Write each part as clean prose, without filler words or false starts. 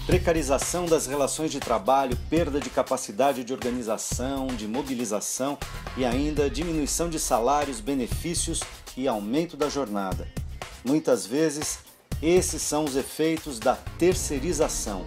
Precarização das relações de trabalho, perda de capacidade de organização, de mobilização e ainda diminuição de salários, benefícios e aumento da jornada. Muitas vezes, esses são os efeitos da terceirização.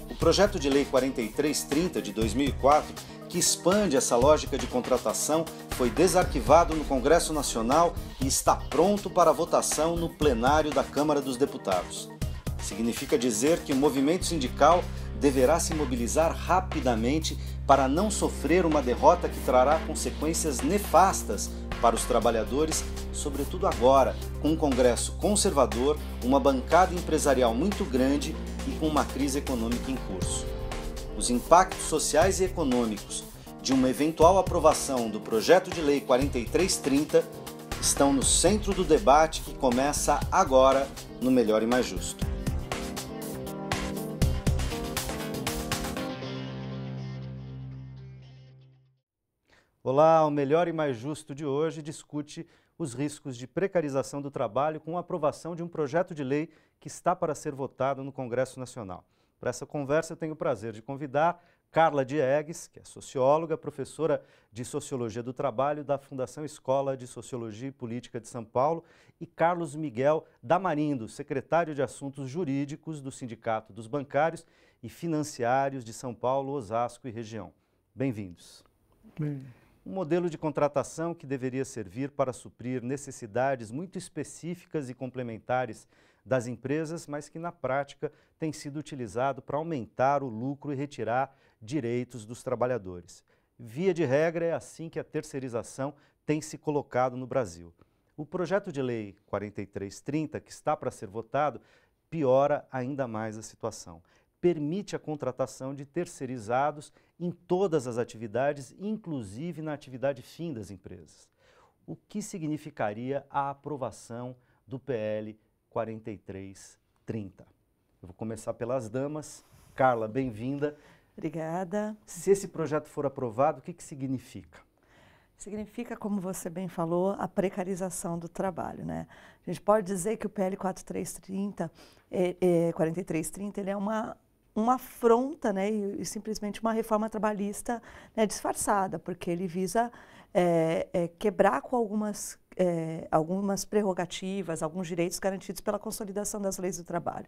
O projeto de lei 4330 de 2004, que expande essa lógica de contratação, foi desarquivado no Congresso Nacional e está pronto para votação no plenário da Câmara dos Deputados. Significa dizer que o movimento sindical deverá se mobilizar rapidamente para não sofrer uma derrota que trará consequências nefastas para os trabalhadores, sobretudo agora, com um Congresso conservador, uma bancada empresarial muito grande e com uma crise econômica em curso. Os impactos sociais e econômicos de uma eventual aprovação do projeto de lei 4330 estão no centro do debate que começa agora no Melhor e Mais Justo. Olá, o Melhor e Mais Justo de hoje discute os riscos de precarização do trabalho com a aprovação de um projeto de lei que está para ser votado no Congresso Nacional. Para essa conversa eu tenho o prazer de convidar Carla Diegues, que é socióloga, professora de Sociologia do Trabalho da Fundação Escola de Sociologia e Política de São Paulo, e Carlos Miguel Damarindo, secretário de Assuntos Jurídicos do Sindicato dos Bancários e Financiários de São Paulo, Osasco e região. Bem-vindos. Um modelo de contratação que deveria servir para suprir necessidades muito específicas e complementares das empresas, mas que na prática tem sido utilizado para aumentar o lucro e retirar direitos dos trabalhadores. Via de regra, é assim que a terceirização tem se colocado no Brasil. O projeto de lei 4330, que está para ser votado, piora ainda mais a situação. Permite a contratação de terceirizados em todas as atividades, inclusive na atividade fim das empresas. O que significaria a aprovação do PL 4330? Eu vou começar pelas damas. Carla, bem-vinda. Obrigada. Se esse projeto for aprovado, o que significa? Significa, como você bem falou, a precarização do trabalho, né? A gente pode dizer que o PL 4330 ele é uma afronta, né, e simplesmente uma reforma trabalhista, né, disfarçada, porque ele visa quebrar com algumas prerrogativas, alguns direitos garantidos pela consolidação das leis do trabalho.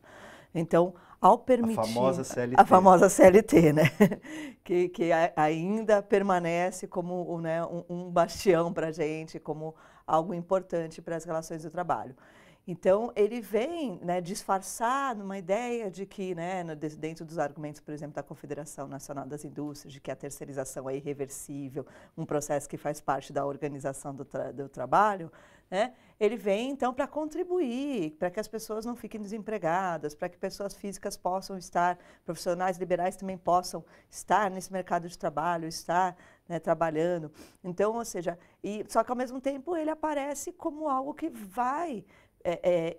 Então, ao permitir... A famosa CLT. A famosa CLT, né, que ainda permanece como, né, um bastião para a gente, como algo importante para as relações do trabalho. Então, ele vem, né, disfarçar numa ideia de que, né, dentro dos argumentos, por exemplo, da Confederação Nacional das Indústrias, de que a terceirização é irreversível, um processo que faz parte da organização do trabalho, né, ele vem, então, para contribuir, para que as pessoas não fiquem desempregadas, para que pessoas físicas possam estar, profissionais liberais também possam estar nesse mercado de trabalho, estar, né, trabalhando. Então, ou seja, só que, ao mesmo tempo, ele aparece como algo que vai...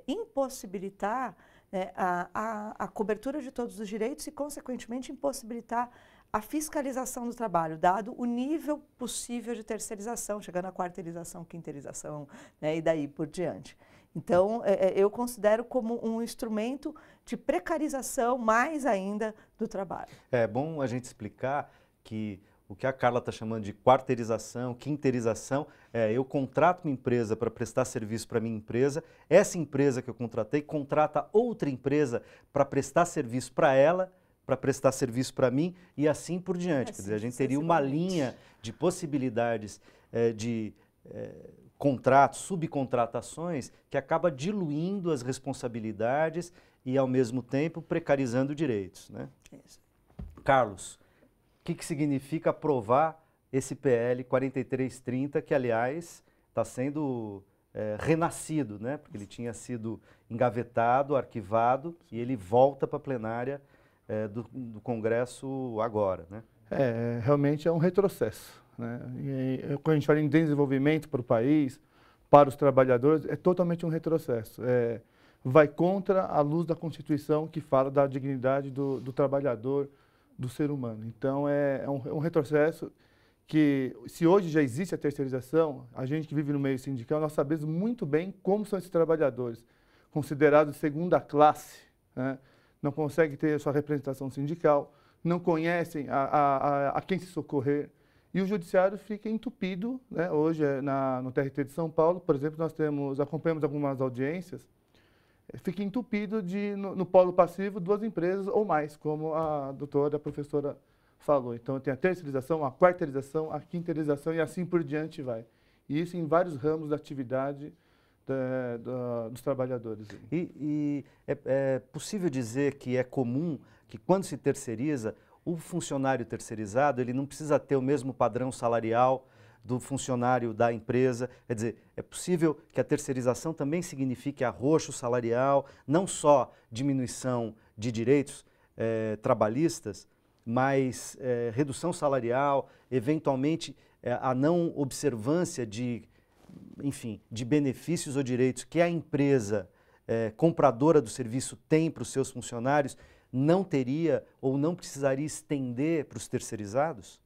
impossibilitar, né, a cobertura de todos os direitos e, consequentemente, impossibilitar a fiscalização do trabalho, dado o nível possível de terceirização, chegando à quarteirização, quinteirização, né, e daí por diante. Então, eu considero como um instrumento de precarização mais ainda do trabalho. É bom a gente explicar que o que a Carla está chamando de quarteirização, quinteirização, eu contrato uma empresa para prestar serviço para minha empresa, essa empresa que eu contratei contrata outra empresa para prestar serviço para ela, para prestar serviço para mim e assim por diante. Quer dizer, a gente teria uma linha de possibilidades de contratos, subcontratações, que acaba diluindo as responsabilidades e, ao mesmo tempo, precarizando direitos, né? Isso. Carlos, o que significa aprovar esse PL 4330, que, aliás, está sendo renascido, né? Porque ele tinha sido engavetado, arquivado, e ele volta para a plenária do Congresso agora, né? Realmente é um retrocesso, né? Quando a gente fala em desenvolvimento para o país, para os trabalhadores, é totalmente um retrocesso. Vai contra a luz da Constituição, que fala da dignidade do trabalhador, do ser humano. Então, é um retrocesso que, se hoje já existe a terceirização, a gente que vive no meio sindical, nós sabemos muito bem como são esses trabalhadores, considerados segunda classe, né, não conseguem ter sua representação sindical, não conhecem a quem se socorrer. E o judiciário fica entupido, né? Hoje, no TRT de São Paulo, por exemplo, nós acompanhamos algumas audiências, fica entupido no polo passivo, 2 empresas ou mais, como a professora falou. Então, tem a terceirização, a quarteirização, a quinteirização e assim por diante vai. E isso em vários ramos da atividade dos trabalhadores. E é possível dizer que é comum que quando se terceiriza, o funcionário terceirizado ele não precisa ter o mesmo padrão salarial do funcionário da empresa. Quer dizer, é possível que a terceirização também signifique arroxo salarial, não só diminuição de direitos trabalhistas, mas redução salarial, eventualmente a não observância de benefícios ou direitos que a empresa compradora do serviço tem para os seus funcionários, não teria ou não precisaria estender para os terceirizados?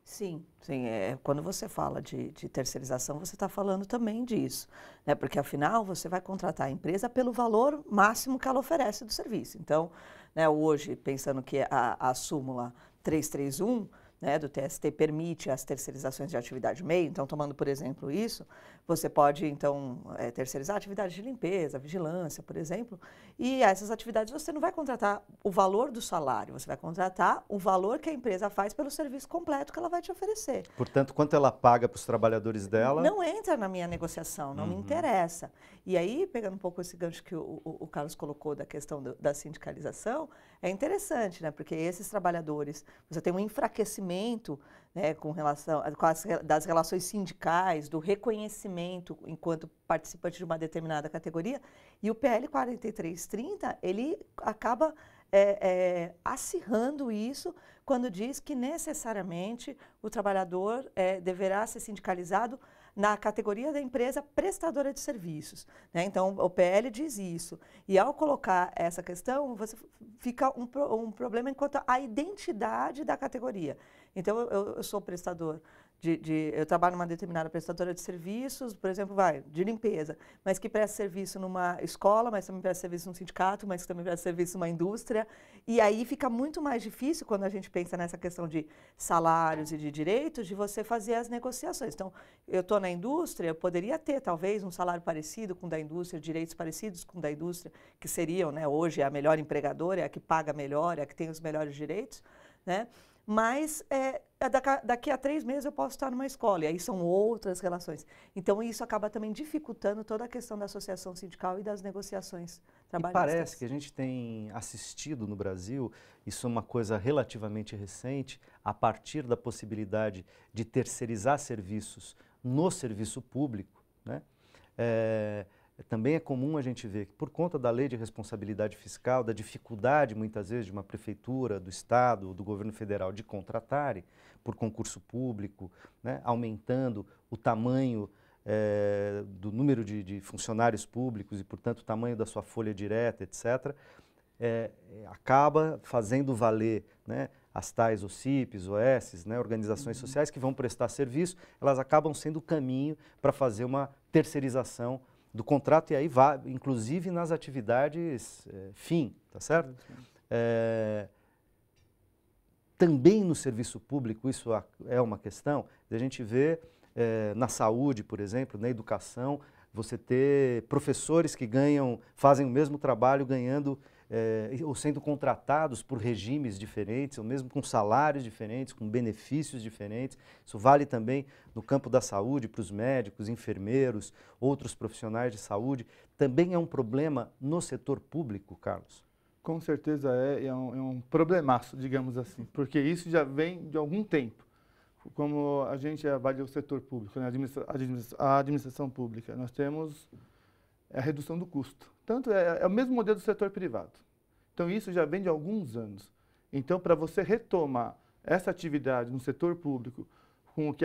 Sim, sim. Quando você fala de terceirização, você está falando também disso, né? Porque afinal você vai contratar a empresa pelo valor máximo que ela oferece do serviço. Então, né, hoje, pensando que a súmula 331, né, do TST permite as terceirizações de atividade meio, então, tomando por exemplo isso, você pode, então, terceirizar atividades de limpeza, vigilância, por exemplo, e essas atividades você não vai contratar o valor do salário, você vai contratar o valor que a empresa faz pelo serviço completo que ela vai te oferecer. Portanto, quanto ela paga para os trabalhadores dela... Não entra na minha negociação, não me interessa. E aí, pegando um pouco esse gancho que o Carlos colocou da questão da sindicalização, é interessante, né? Porque esses trabalhadores, você tem um enfraquecimento, né, das relações sindicais, do reconhecimento enquanto participante de uma determinada categoria, e o PL 4330, ele acaba acirrando isso quando diz que necessariamente o trabalhador deverá ser sindicalizado na categoria da empresa prestadora de serviços, né? Então, o PL diz isso. E ao colocar essa questão, fica um problema enquanto à identidade da categoria. Então, eu sou prestador eu trabalho numa determinada prestadora de serviços, por exemplo, de limpeza, mas que presta serviço numa escola, mas também presta serviço num sindicato, mas que também presta serviço numa indústria. E aí fica muito mais difícil, quando a gente pensa nessa questão de salários e de direitos, de você fazer as negociações. Então, eu estou na indústria, eu poderia ter, talvez, um salário parecido com o da indústria, direitos parecidos com o da indústria, que seriam, né, hoje, a melhor empregadora, é a que paga melhor, é a que tem os melhores direitos, né? Mas daqui a 3 meses eu posso estar numa escola, e aí são outras relações. Então, isso acaba também dificultando toda a questão da associação sindical e das negociações trabalhistas. E parece que a gente tem assistido no Brasil, isso é uma coisa relativamente recente, a partir da possibilidade de terceirizar serviços no serviço público, né? Também é comum a gente ver que, por conta da lei de responsabilidade fiscal, da dificuldade, muitas vezes, de uma prefeitura, do Estado, do governo federal de contratarem por concurso público, né, aumentando o tamanho do número de funcionários públicos e, portanto, o tamanho da sua folha direta, etc., acaba fazendo valer, né, as tais OCIPs, OS, né, organizações sociais que vão prestar serviço, elas acabam sendo o caminho para fazer uma terceirização do contrato, e aí vai, inclusive nas atividades fim, tá certo? Também no serviço público isso é uma questão, a gente vê na saúde, por exemplo, na educação, você ter professores que fazem o mesmo trabalho ganhando ou sendo contratados por regimes diferentes, ou mesmo com salários diferentes, com benefícios diferentes. Isso vale também no campo da saúde, para os médicos, enfermeiros, outros profissionais de saúde. Também é um problema no setor público, Carlos? Com certeza é um problemaço, digamos assim, porque isso já vem de algum tempo. Como a gente avalia o setor público, né, a administração pública, nós temos a redução do custo. Tanto é o mesmo modelo do setor privado. Então, isso já vem de alguns anos. Então, para você retomar essa atividade no setor público, com que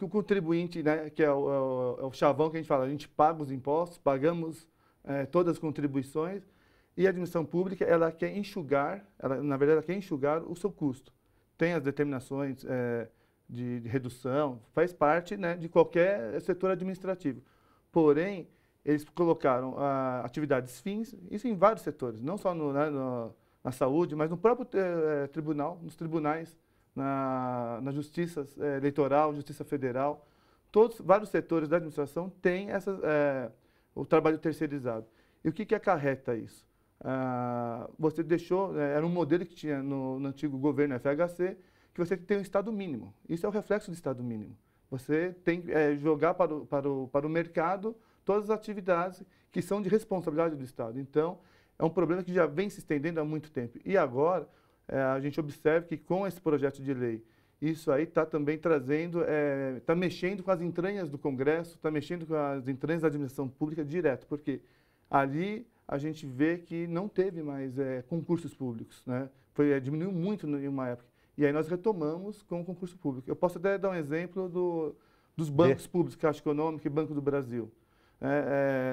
o contribuinte, né, que é o chavão que a gente fala, a gente paga os impostos, pagamos todas as contribuições, e a administração pública, ela quer enxugar, na verdade, ela quer enxugar o seu custo. Tem as determinações de redução, faz parte, né, de qualquer setor administrativo. Porém, eles colocaram atividades fins, isso em vários setores, não só na saúde, mas no próprio tribunal, nos tribunais, na justiça eleitoral, justiça federal, vários setores da administração têm o trabalho terceirizado. E o que acarreta isso? Você deixou, era um modelo que tinha no antigo governo FHC, que você tem um Estado mínimo. Isso é o reflexo do Estado mínimo. Você tem que jogar para o mercado todas as atividades que são de responsabilidade do Estado. Então, é um problema que já vem se estendendo há muito tempo. E agora, a gente observa que com esse projeto de lei, isso aí está também trazendo, está mexendo com as entranhas do Congresso, está mexendo com as entranhas da administração pública direto, porque ali a gente vê que não teve mais concursos públicos, né? Diminuiu muito em uma época. E aí nós retomamos com o concurso público. Eu posso até dar um exemplo dos bancos públicos, Caixa Econômica e Banco do Brasil.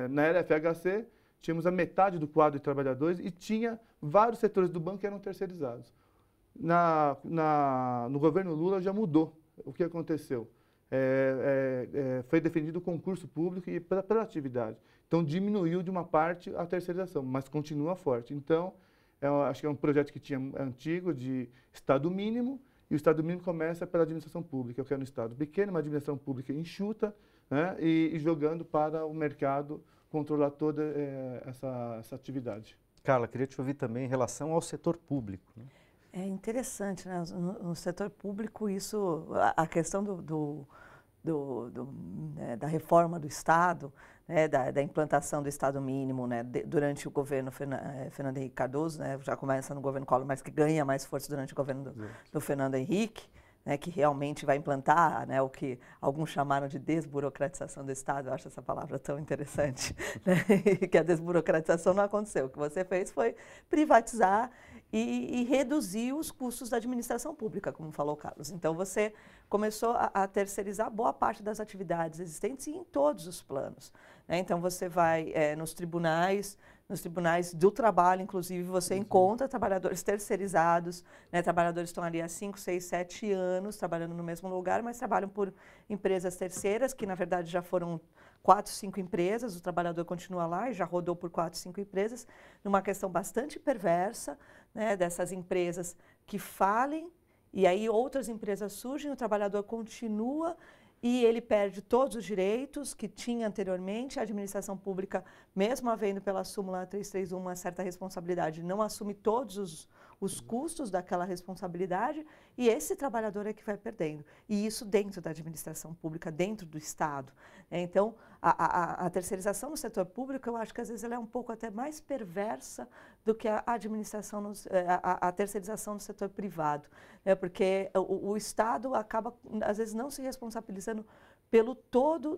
Na era FHC, tínhamos a metade do quadro de trabalhadores e tinha vários setores do banco que eram terceirizados. No governo Lula já mudou. O que aconteceu? Foi definido o concurso público e pela atividade. Então, diminuiu de uma parte a terceirização, mas continua forte. Então, acho que é um projeto que tinha antigo de Estado mínimo, e o Estado mínimo começa pela administração pública. Eu quero um Estado pequeno, uma administração pública enxuta, né, e jogando para o mercado controlar toda essa atividade. Carla, queria te ouvir também em relação ao setor público, né? É interessante, né? No setor público, a questão da reforma do Estado, né, da implantação do Estado mínimo, né, durante o governo Fernando Henrique Cardoso, né, já começa no governo Collor, mas que ganha mais força durante o governo do Fernando Henrique, né, que realmente vai implantar, né, o que alguns chamaram de desburocratização do Estado. Eu acho essa palavra tão interessante, né, que a desburocratização não aconteceu. O que você fez foi privatizar e reduzir os custos da administração pública, como falou o Carlos. Então, você começou a terceirizar boa parte das atividades existentes e em todos os planos, né? Então, você vai nos tribunais do trabalho, inclusive, você encontra trabalhadores terceirizados, né? Trabalhadores estão ali há 5, 6, 7 anos trabalhando no mesmo lugar, mas trabalham por empresas terceiras, que, na verdade, já foram 4, 5 empresas, o trabalhador continua lá e já rodou por 4, 5 empresas, numa questão bastante perversa, né, dessas empresas que falem, e aí outras empresas surgem, o trabalhador continua e ele perde todos os direitos que tinha anteriormente. A administração pública, mesmo havendo pela súmula 331 uma certa responsabilidade, não assume todos os custos daquela responsabilidade, e esse trabalhador é que vai perdendo. E isso dentro da administração pública, dentro do Estado. Então, a terceirização no setor público, eu acho que às vezes ela é um pouco até mais perversa do que a administração, a terceirização no setor privado, né? Porque o Estado acaba, às vezes, não se responsabilizando pelo todo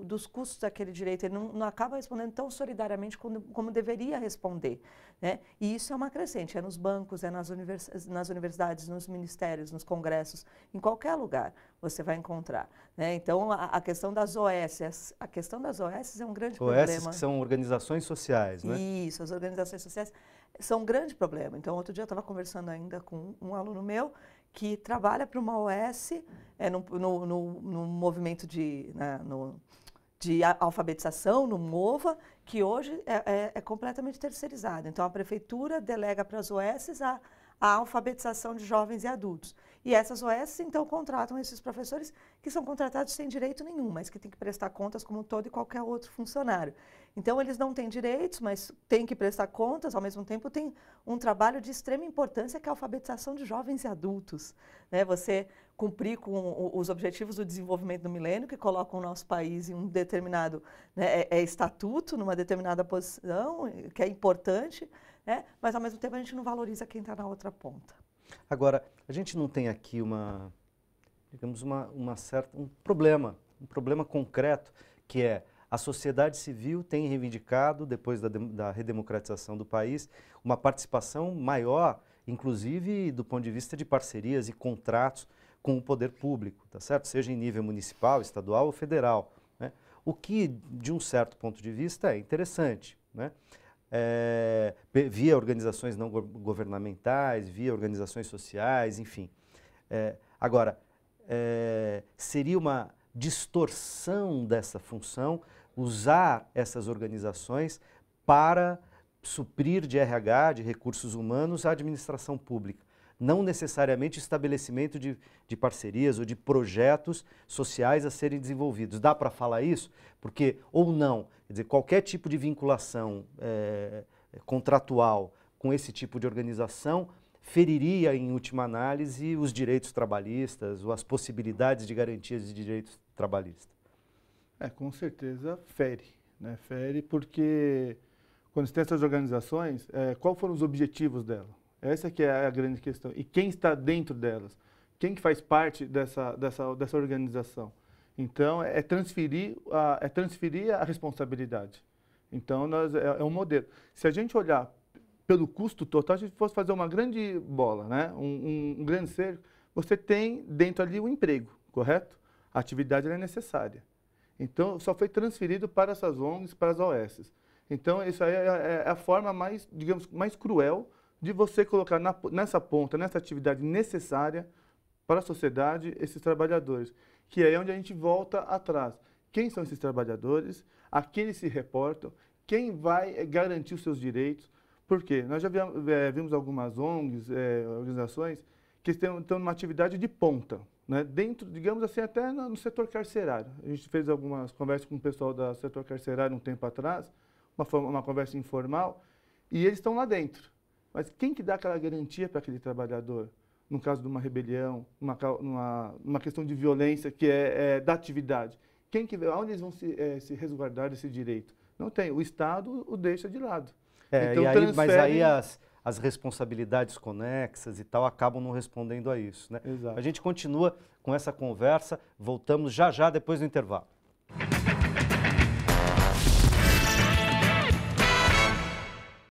dos custos daquele direito. Ele não acaba respondendo tão solidariamente como deveria responder, né? E isso é uma crescente, é nos bancos, é nas universidades, nos ministérios, nos congressos, em qualquer lugar você vai encontrar, né? Então, a questão das OS, é um grande problema. OS que são organizações sociais, né? Isso, as organizações sociais são um grande problema. Então, outro dia eu estava conversando ainda com um aluno meu que trabalha para uma OS no movimento de alfabetização, no MOVA, que hoje é completamente terceirizado. Então, a prefeitura delega para as OS a alfabetização de jovens e adultos. E essas OS, então, contratam esses professores que são contratados sem direito nenhum, mas que têm que prestar contas como todo e qualquer outro funcionário. Então, eles não têm direitos, mas têm que prestar contas, ao mesmo tempo tem um trabalho de extrema importância, que é a alfabetização de jovens e adultos, né? Você cumprir com os objetivos do desenvolvimento do milênio, que colocam o nosso país em um determinado, né, estatuto, numa determinada posição, que é importante, né? Mas, ao mesmo tempo, a gente não valoriza quem está na outra ponta. Agora, a gente não tem aqui digamos, um problema concreto, que é a sociedade civil tem reivindicado, depois da redemocratização do país, uma participação maior, inclusive do ponto de vista de parcerias e contratos com o poder público, tá certo? Seja em nível municipal, estadual ou federal, né? O que, de um certo ponto de vista, é interessante, né? Via organizações não governamentais, via organizações sociais, enfim. Agora, seria uma distorção dessa função usar essas organizações para suprir de RH, de recursos humanos, a administração pública. Não necessariamente estabelecimento de parcerias ou de projetos sociais a serem desenvolvidos. Dá para falar isso? Porque, ou não, quer dizer, qualquer tipo de vinculação contratual com esse tipo de organização feriria, em última análise, os direitos trabalhistas ou as possibilidades de garantias de direitos trabalhistas. Com certeza fere, né? Fere porque quando você tem essas organizações, quais foram os objetivos dela? Essa que é a grande questão. E quem está dentro delas? Quem que faz parte dessa organização? Então, é transferir a responsabilidade. Então, é um modelo. Se a gente olhar pelo custo total, se a gente fosse fazer uma grande bola, né? um grande cerco, você tem dentro ali o emprego, correto? A atividade é necessária. Então, só foi transferido para essas ONGs, para as OS. Então, isso aí é a forma mais, digamos, mais cruel de você colocar nessa ponta, nessa atividade necessária para a sociedade, esses trabalhadores. Que é onde a gente volta atrás. Quem são esses trabalhadores? A quem eles se reportam? Quem vai garantir os seus direitos? Por quê? Nós já vimos algumas ONGs, organizações, que estão numa atividade de ponta, né? Dentro, digamos assim, até no setor carcerário. A gente fez algumas conversas com o pessoal do setor carcerário um tempo atrás, uma conversa informal, e eles estão lá dentro. Mas quem que dá aquela garantia para aquele trabalhador? No caso de uma rebelião, uma questão de violência que é da atividade. Onde eles vão se resguardar desse direito? Não tem. O Estado o deixa de lado. Então, mas aí as responsabilidades conexas e tal acabam não respondendo a isso, né? Exato. A gente continua com essa conversa, voltamos já depois do intervalo.